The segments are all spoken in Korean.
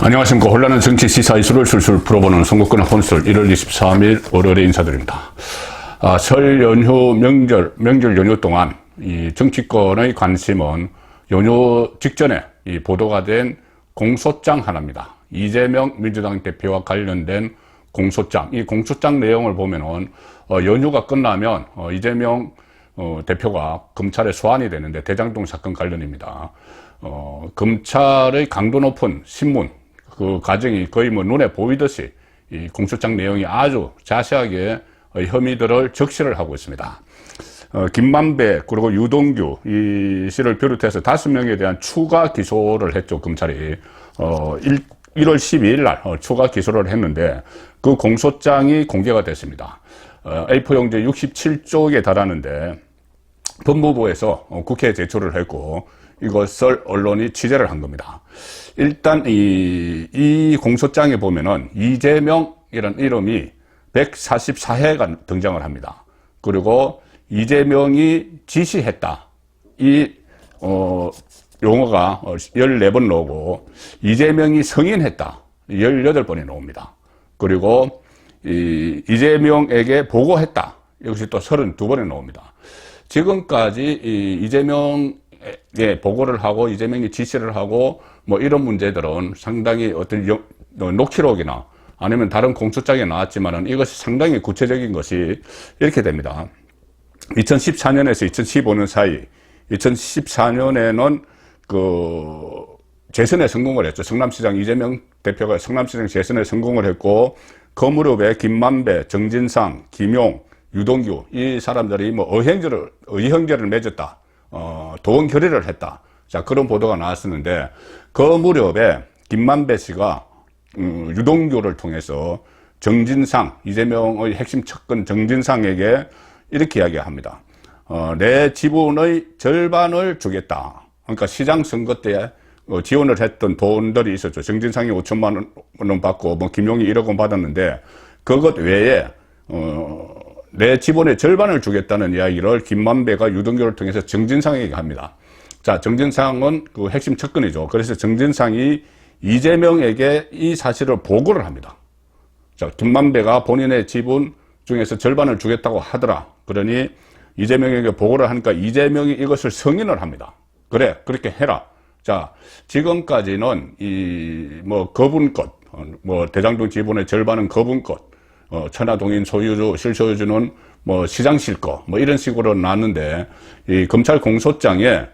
안녕하십니까. 혼란한 정치 시사 이슈를 술술 풀어보는 선거권의 혼술 1월 23일 월요일에 인사드립니다. 설 연휴 명절 연휴 동안 이 정치권의 관심은 연휴 직전에 이 보도가 된 공소장 하나입니다. 이재명 민주당 대표와 관련된 공소장. 이 공소장 내용을 보면은 연휴가 끝나면 이재명 대표가 검찰에 소환이 되는데 대장동 사건 관련입니다. 검찰의 강도 높은 신문 그 과정이 거의 뭐 눈에 보이듯이 이 공소장 내용이 아주 자세하게 혐의들을 적시를 하고 있습니다. 김만배 그리고 유동규 이 씨를 비롯해서 5명에 대한 추가 기소를 했죠. 검찰이 1월 12일 날 추가 기소를 했는데 그 공소장이 공개가 됐습니다. A4 용지 67쪽에 달하는데 법무부에서 국회에 제출을 했고 이것을 언론이 취재를 한 겁니다. 일단 이 공소장에 보면은 이재명이라는 이름이 144회가 등장을 합니다. 그리고 이재명이 지시했다. 이 용어가 14번 나오고 이재명이 승인했다. 18번이 나옵니다. 그리고 이재명에게 보고했다. 역시 또 32번이 나옵니다. 지금까지 이재명에 보고를 하고 이재명이 지시를 하고 뭐 이런 문제들은 상당히 어떤 녹취록이나 아니면 다른 공소장에 나왔지만은 이것이 상당히 구체적인 것이 이렇게 됩니다. 2014년에서 2015년 사이, 2014년에는 그 재선에 성공을 했죠. 성남시장 이재명 대표가 성남시장 재선에 성공을 했고 그 무렵에 김만배, 정진상, 김용, 유동규 이 사람들이 뭐 의형제를 맺었다. 도원 결의를 했다. 자, 그런 보도가 나왔었는데 그 무렵에 김만배 씨가 유동규를 통해서 정진상, 이재명의 핵심 척근 정진상에게 이렇게 이야기합니다. 내 지분의 절반을 주겠다. 그러니까 시장 선거 때 지원을 했던 돈들이 있었죠. 정진상이 5천만 원 받고 뭐 김용이 1억 원 받았는데 그것 외에 내 지분의 절반을 주겠다는 이야기를 김만배가 유동규를 통해서 정진상에게 합니다. 자, 정진상은 그 핵심 척근이죠. 그래서 정진상이 이재명에게 이 사실을 보고를 합니다. 자, 김만배가 본인의 지분 중에서 절반을 주겠다고 하더라. 그러니 이재명에게 보고를 하니까 이재명이 이것을 승인을 합니다. 그래, 그렇게 해라. 자, 지금까지는 거분것, 대장동 지분의 절반은 거분것, 천하동인 소유주, 실소유주는 시장실 거, 이런 식으로 나왔는데, 이 검찰 공소장에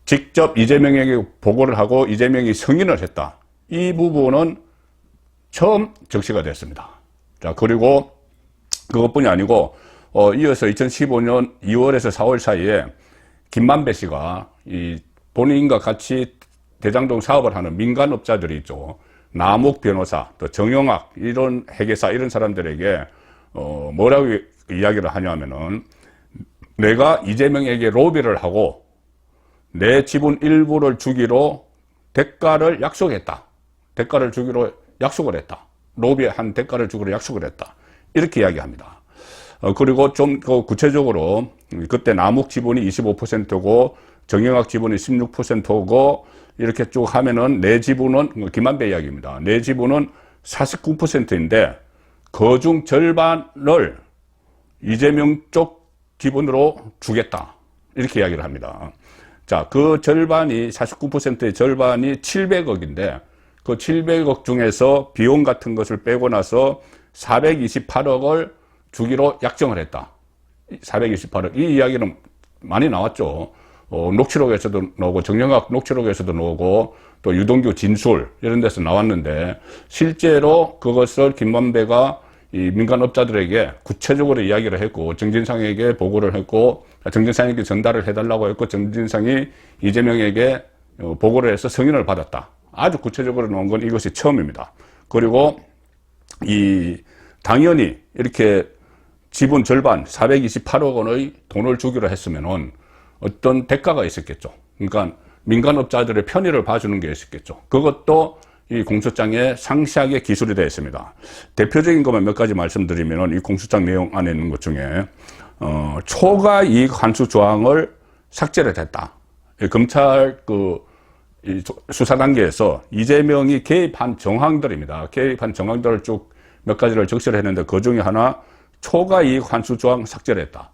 직접 이재명에게 보고를 하고 이재명이 승인을 했다. 이 부분은 처음 적시가 됐습니다. 자, 그리고 그것뿐이 아니고, 이어서 2015년 2월에서 4월 사이에 김만배 씨가 본인과 같이 대장동 사업을 하는 민간업자들이 있죠. 남욱 변호사, 또 정영학, 이런 회계사, 이런 사람들에게, 뭐라고 이야기를 하냐면은, 내가 이재명에게 로비를 하고, 내 지분 일부를 주기로 대가를 약속했다. 대가를 주기로 약속을 했다. 로비한 대가를 주기로 약속을 했다. 이렇게 이야기합니다. 그리고 좀 구체적으로, 그때 남욱 지분이 25%고, 정영학 지분이 16%고, 이렇게 쭉 하면은 내 지분은, 김만배 이야기입니다. 내 지분은 49%인데, 그중 절반을 이재명 쪽 지분으로 주겠다. 이렇게 이야기를 합니다. 자, 그 절반이, 49%의 절반이 700억인데, 그 700억 중에서 비용 같은 것을 빼고 나서 428억을 주기로 약정을 했다. 428억. 이 이야기는 많이 나왔죠. 녹취록에서도 나오고, 정영학 녹취록에서도 나오고, 또 유동규 진술, 이런 데서 나왔는데, 실제로 그것을 김만배가 이 민간업자들에게 구체적으로 이야기를 했고, 정진상에게 보고를 했고, 정진상에게 전달을 해달라고 했고, 정진상이 이재명에게 보고를 해서 승인을 받았다. 아주 구체적으로 나온 건 이것이 처음입니다. 그리고 당연히 이렇게 지분 절반 428억 원의 돈을 주기로 했으면은 어떤 대가가 있었겠죠. 그러니까 민간업자들의 편의를 봐주는 게 있었겠죠. 그것도 이 공소장에 상세하게 기술이 되어 있습니다. 대표적인 것만 몇 가지 말씀드리면 이 공소장 내용 안에 있는 것 중에 초과 이익 환수 조항을 삭제를 했다. 검찰 이 수사 단계에서 이재명이 개입한 정황들입니다. 개입한 정황들을 쭉 몇 가지를 적시를 했는데 그 중에 하나 초과 이익 환수 조항 삭제를 했다.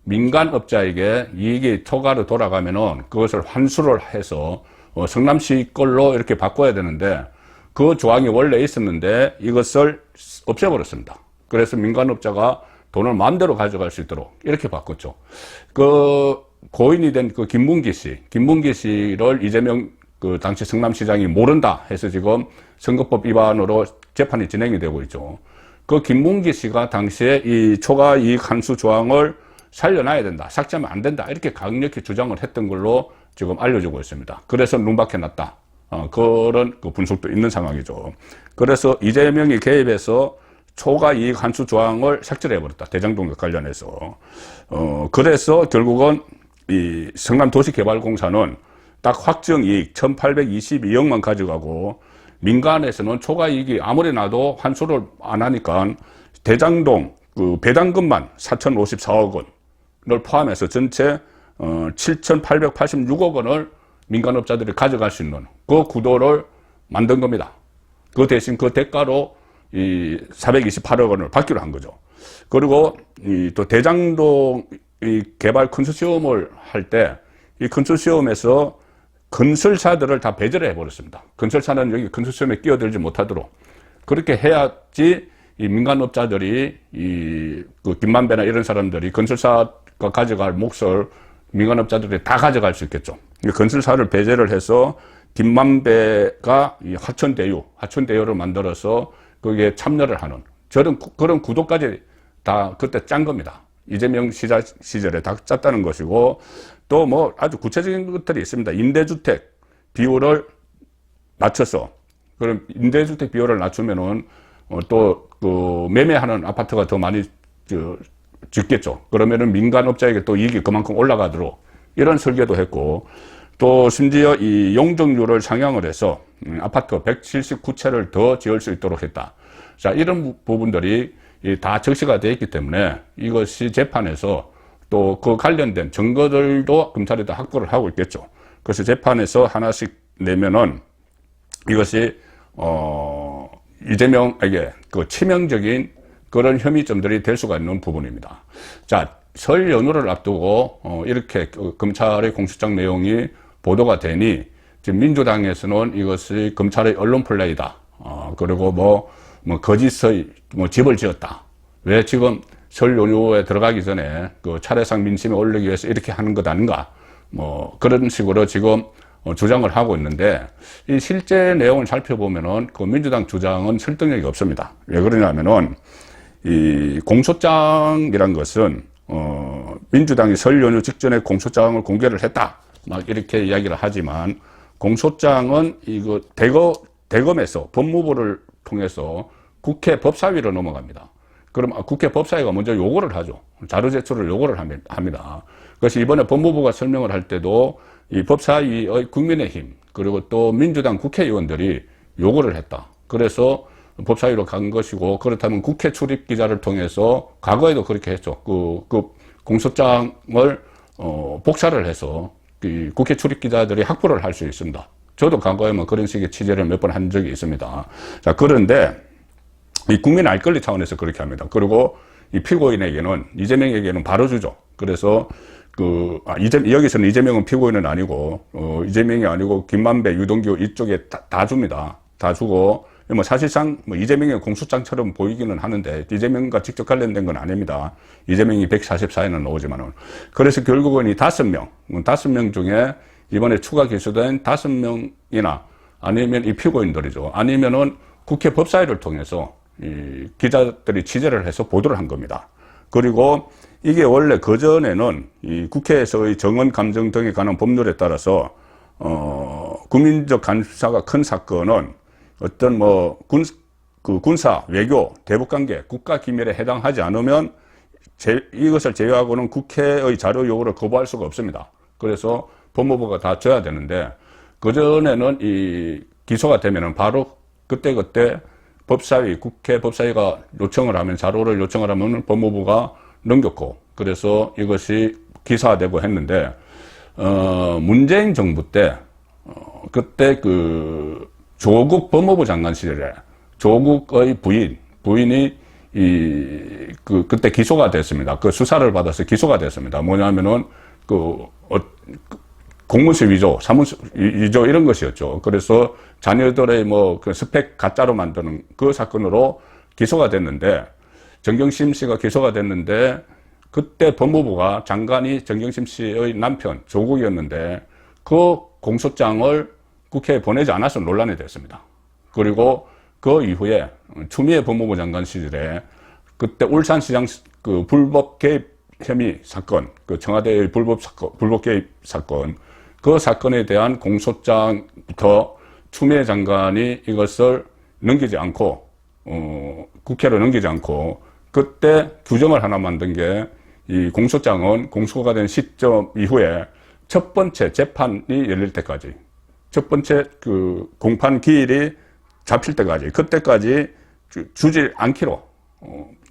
민간업자에게 이익이 초과로 돌아가면은 그것을 환수를 해서 성남시 걸로 이렇게 바꿔야 되는데 그 조항이 원래 있었는데 이것을 없애버렸습니다. 그래서 민간업자가 돈을 마음대로 가져갈 수 있도록 이렇게 바꿨죠. 그 고인이 된 그 김문기 씨를 이재명 그 당시 성남시장이 모른다 해서 지금 선거법 위반으로 재판이 진행이 되고 있죠. 그 김문기 씨가 당시에 이 초과 이익 환수 조항을 살려놔야 된다, 삭제하면 안 된다 이렇게 강력히 주장을 했던 걸로 지금 알려지고 있습니다. 그래서 눈박해 놨다. 그런 그 분석도 있는 상황이죠. 그래서 이재명이 개입해서 초과 이익 환수 조항을 삭제를 해버렸다. 대장동과 관련해서. 그래서 결국은 이 성남도시개발공사는 딱 확정 이익 1822억만 가져가고 민간에서는 초과 이익이 아무리 나도 환수를 안 하니까 대장동 그 배당금만 4,054억 원을 포함해서 전체 7,886억 원을 민간업자들이 가져갈 수 있는 그 구도를 만든 겁니다. 그 대신 그 대가로 이 428억 원을 받기로 한 거죠. 그리고 이 또 대장동 이 개발 컨소시엄을 할 때 이 컨소시엄에서 건설사들을 다 배제를 해버렸습니다. 건설사는 여기 컨소시엄에 끼어들지 못하도록 그렇게 해야지 이 민간업자들이 그 김만배나 이런 사람들이 건설사가 가져갈 몫을 민간업자들이 다 가져갈 수 있겠죠. 건설사를 배제를 해서 김만배가 이 하천대유를 만들어서 거기에 참여를 하는 그런 구도까지 다 그때 짠 겁니다. 이재명 시절에 다 짰다는 것이고 또 뭐 아주 구체적인 것들이 있습니다. 임대주택 비율을 낮춰서 그럼 임대주택 비율을 낮추면은 또 그 매매하는 아파트가 더 많이 짓겠죠. 그러면은 민간업자에게 또 이익이 그만큼 올라가도록 이런 설계도 했고 또 심지어 이 용적률을 상향을 해서 아파트 179채를 더 지을 수 있도록 했다. 자, 이런 부분들이 다 적시가 되어 있기 때문에 이것이 재판에서 또 그 관련된 증거들도 검찰이 다 확보를 하고 있겠죠. 그래서 재판에서 하나씩 내면은 이것이 이재명에게 그 치명적인 그런 혐의점들이 될 수가 있는 부분입니다. 자, 설 연휴를 앞두고 이렇게 검찰의 공소장 내용이 보도가 되니 지금 민주당에서는 이것이 검찰의 언론 플레이다. 그리고 뭐 거짓의 집을 지었다. 왜 지금 설 연휴에 들어가기 전에 그 차례상 민심에 올리기 위해서 이렇게 하는 것 아닌가. 뭐 그런 식으로 지금 주장을 하고 있는데 이 실제 내용을 살펴보면은 그 민주당 주장은 설득력이 없습니다. 왜 그러냐면은 이 공소장이란 것은 민주당이 설 연휴 직전에 공소장을 공개를 했다. 막 이렇게 이야기를 하지만 공소장은 이거 대검에서 법무부를 통해서 국회 법사위로 넘어갑니다. 그럼 국회 법사위가 먼저 요구를 하죠. 자료 제출을 요구를 합니다. 그래서 이번에 법무부가 설명을 할 때도 이 법사위의 국민의힘 그리고 또 민주당 국회의원들이 요구를 했다. 그래서 법사위로 간 것이고 그렇다면 국회 출입 기자를 통해서 과거에도 그렇게 했죠. 그 공소장을 복사를 해서 국회 출입 기자들이 확보를 할 수 있습니다. 저도 과거에 뭐 그런 식의 취재를 몇 번 한 적이 있습니다. 자, 그런데 이 국민 알 권리 차원에서 그렇게 합니다. 그리고 이 피고인에게는 이재명에게는 바로 주죠. 그래서 여기서는 이재명은 피고인은 아니고 이재명이 아니고 김만배, 유동규 이쪽에 다 줍니다. 다 주고 뭐 사실상 뭐 이재명의 공소장처럼 보이기는 하는데 이재명과 직접 관련된 건 아닙니다. 이재명이 144에는 나오지만은 그래서 결국은 이 5명 중에 이번에 추가 기소된 5명이나 아니면 이 피고인들이죠. 아니면은 국회 법사위를 통해서 이 기자들이 취재를 해서 보도를 한 겁니다. 그리고 이게 원래 그전에는 이 국회에서의 정언 감정 등에 관한 법률에 따라서 국민적 관심사가 큰 사건은 어떤 뭐 군사, 외교, 대북관계, 국가기밀에 해당하지 않으면 이것을 제외하고는 국회의 자료 요구를 거부할 수가 없습니다. 그래서 법무부가 다 줘야 되는데 그전에는 이 기소가 되면은 바로 그때 법사위, 국회 법사위가 요청을 하면 자료를 요청을 하면 법무부가 넘겼고 그래서 이것이 기사화되고 했는데 문재인 정부 때 그때 그 조국 법무부 장관 시절에 조국의 부인이 그때 기소가 됐습니다. 그 수사를 받아서 기소가 됐습니다. 뭐냐면은 공문서 위조, 사문서 위조 이런 것이었죠. 그래서 자녀들의 뭐 그 스펙 가짜로 만드는 그 사건으로 기소가 됐는데, 정경심 씨가 기소가 됐는데, 그때 법무부가 장관이 정경심 씨의 남편 조국이었는데 그 공소장을 국회에 보내지 않아서 논란이 됐습니다. 그리고 그 이후에 추미애 법무부 장관 시절에 그때 울산시장 그 불법 개입 혐의 사건, 그 청와대의 불법 개입 사건, 그 사건에 대한 공소장부터 추미애 장관이 이것을 넘기지 않고, 국회로 넘기지 않고, 그때 규정을 하나 만든 게, 이 공소장은 공소가 된 시점 이후에 첫 번째 재판이 열릴 때까지, 첫 번째 그 공판 기일이 잡힐 때까지, 그때까지 주지 않기로,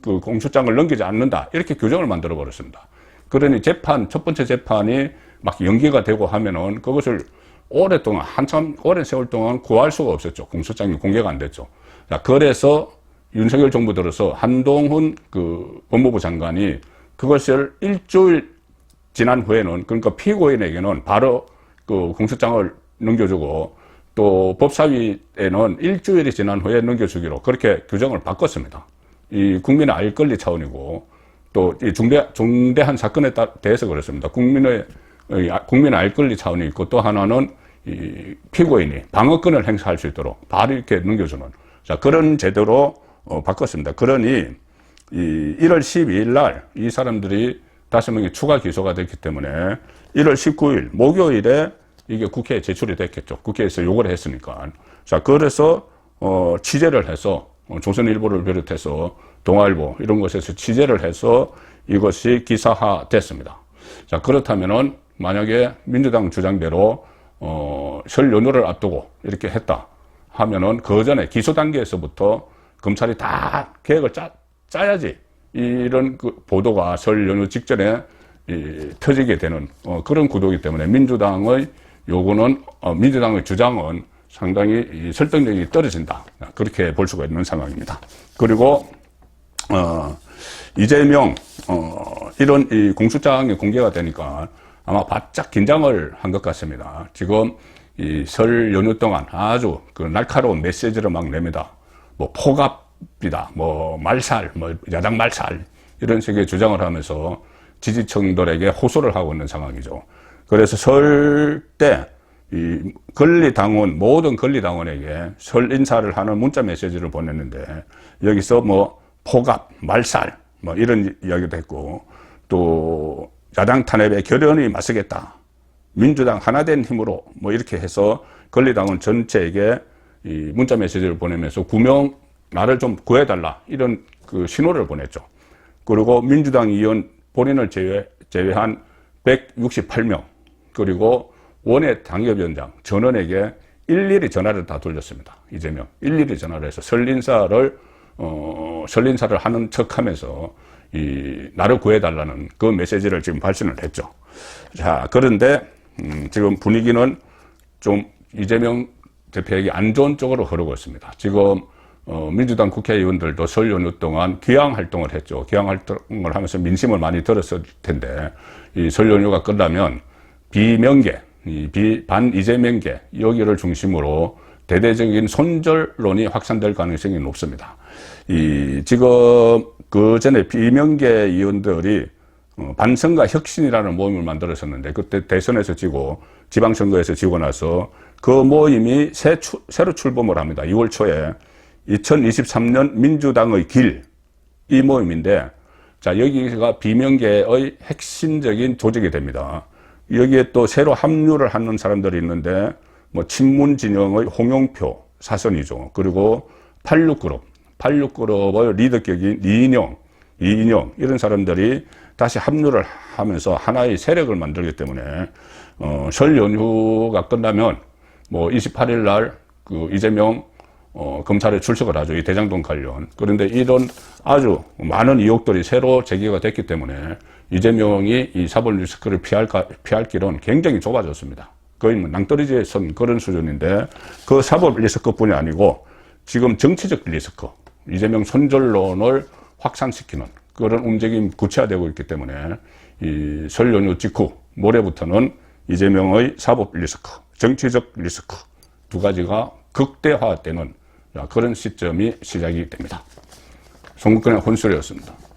그 공소장을 넘기지 않는다. 이렇게 규정을 만들어 버렸습니다. 그러니 첫 번째 재판이 막 연기가 되고 하면은 그것을 오랫동안, 한참 오랜 세월 동안 구할 수가 없었죠. 공소장이 공개가 안 됐죠. 자, 그래서 윤석열 정부 들어서 한동훈 그 법무부 장관이 그것을 일주일 지난 후에는, 그러니까 피고인에게는 바로 그 공소장을 넘겨주고, 또 법사위에는 일주일이 지난 후에 넘겨주기로 그렇게 규정을 바꿨습니다. 이 국민의 알 권리 차원이고, 또 이 중대한 사건에 대해서 그렇습니다. 국민의 알 권리 차원이 있고, 또 하나는 이 피고인이 방어권을 행사할 수 있도록 바로 이렇게 넘겨주는, 자, 그런 제도로 바꿨습니다. 그러니 이 1월 12일 날 이 사람들이 5명이 추가 기소가 됐기 때문에 1월 19일 목요일에 이게 국회에 제출이 됐겠죠. 국회에서 요구를 했으니까. 자, 그래서 취재를 해서 조선일보를 비롯해서 동아일보 이런 곳에서 취재를 해서 이것이 기사화 됐습니다. 자, 그렇다면은 만약에 민주당 주장대로 설 연휴를 앞두고 이렇게 했다 하면은 그 전에 기소 단계에서부터 검찰이 다 계획을 짜야지 이런 그 보도가 설 연휴 직전에 터지게 되는 그런 구도이기 때문에 민주당의 요구는, 민주당의 주장은 상당히 설득력이 떨어진다. 그렇게 볼 수가 있는 상황입니다. 그리고 이재명 이런 이 공소장이 공개가 되니까 아마 바짝 긴장을 한 것 같습니다. 지금 이 설 연휴 동안 아주 그 날카로운 메시지를 막 냅니다. 뭐 포갑이다, 뭐 말살, 뭐 야당 말살 이런 식의 주장을 하면서 지지층들에게 호소를 하고 있는 상황이죠. 그래서 설 때 이 모든 권리당원에게 설 인사를 하는 문자 메시지를 보냈는데, 여기서 뭐 포갑, 말살 뭐 이런 이야기도 했고, 또 야당 탄핵에 결연히 맞서겠다, 민주당 하나된 힘으로 뭐 이렇게 해서 권리당원 전체에게 이 문자 메시지를 보내면서 나를 좀 구해달라 이런 그 신호를 보냈죠. 그리고 민주당 의원 본인을 제외한 168명, 그리고 원외 당협위원장 전원에게 일일이 전화를 다 돌렸습니다. 이재명 일일이 전화를 해서 설 인사를 하는 척하면서 나를 구해달라는 그 메시지를 지금 발신을 했죠. 자, 그런데 지금 분위기는 좀 이재명 대표에게 안 좋은 쪽으로 흐르고 있습니다. 지금 민주당 국회의원들도 설 연휴 동안 귀향 활동을 했죠. 귀향 활동을 하면서 민심을 많이 들었을 텐데, 이 설 연휴가 끝나면 비명계, 반 이재명계 여기를 중심으로 대대적인 손절론이 확산될 가능성이 높습니다. 지금 그 전에 비명계 의원들이 반성과 혁신이라는 모임을 만들었었는데, 그때 대선에서 지고 지방선거에서 지고 나서 그 모임이 새로 출범을 합니다. 2월 초에 2023년 민주당의 길, 이 모임인데, 자, 여기가 비명계의 핵심적인 조직이 됩니다. 여기에 또 새로 합류를 하는 사람들이 있는데, 뭐 친문 진영의 홍영표 사선이죠. 그리고 86그룹의 리더격인 이인영 이런 사람들이 다시 합류를 하면서 하나의 세력을 만들기 때문에 설 연휴가 끝나면 뭐 28일 날 그 이재명 검찰에 출석을 하죠. 이 대장동 관련. 그런데 이런 아주 많은 의혹들이 새로 제기가 됐기 때문에 이재명이 이 사법 리스크를 피할 길은 굉장히 좁아졌습니다. 거의 뭐 낭떠러지에 선 그런 수준인데 그 사법 리스크뿐이 아니고 지금 정치적 리스크, 이재명 손절론을 확산시키는 그런 움직임이 구체화되고 있기 때문에 이 설 연휴 직후 모레부터는 이재명의 사법 리스크, 정치적 리스크 두 가지가 극대화되는 그런 시점이 시작이 됩니다. 송국근의 혼술이었습니다.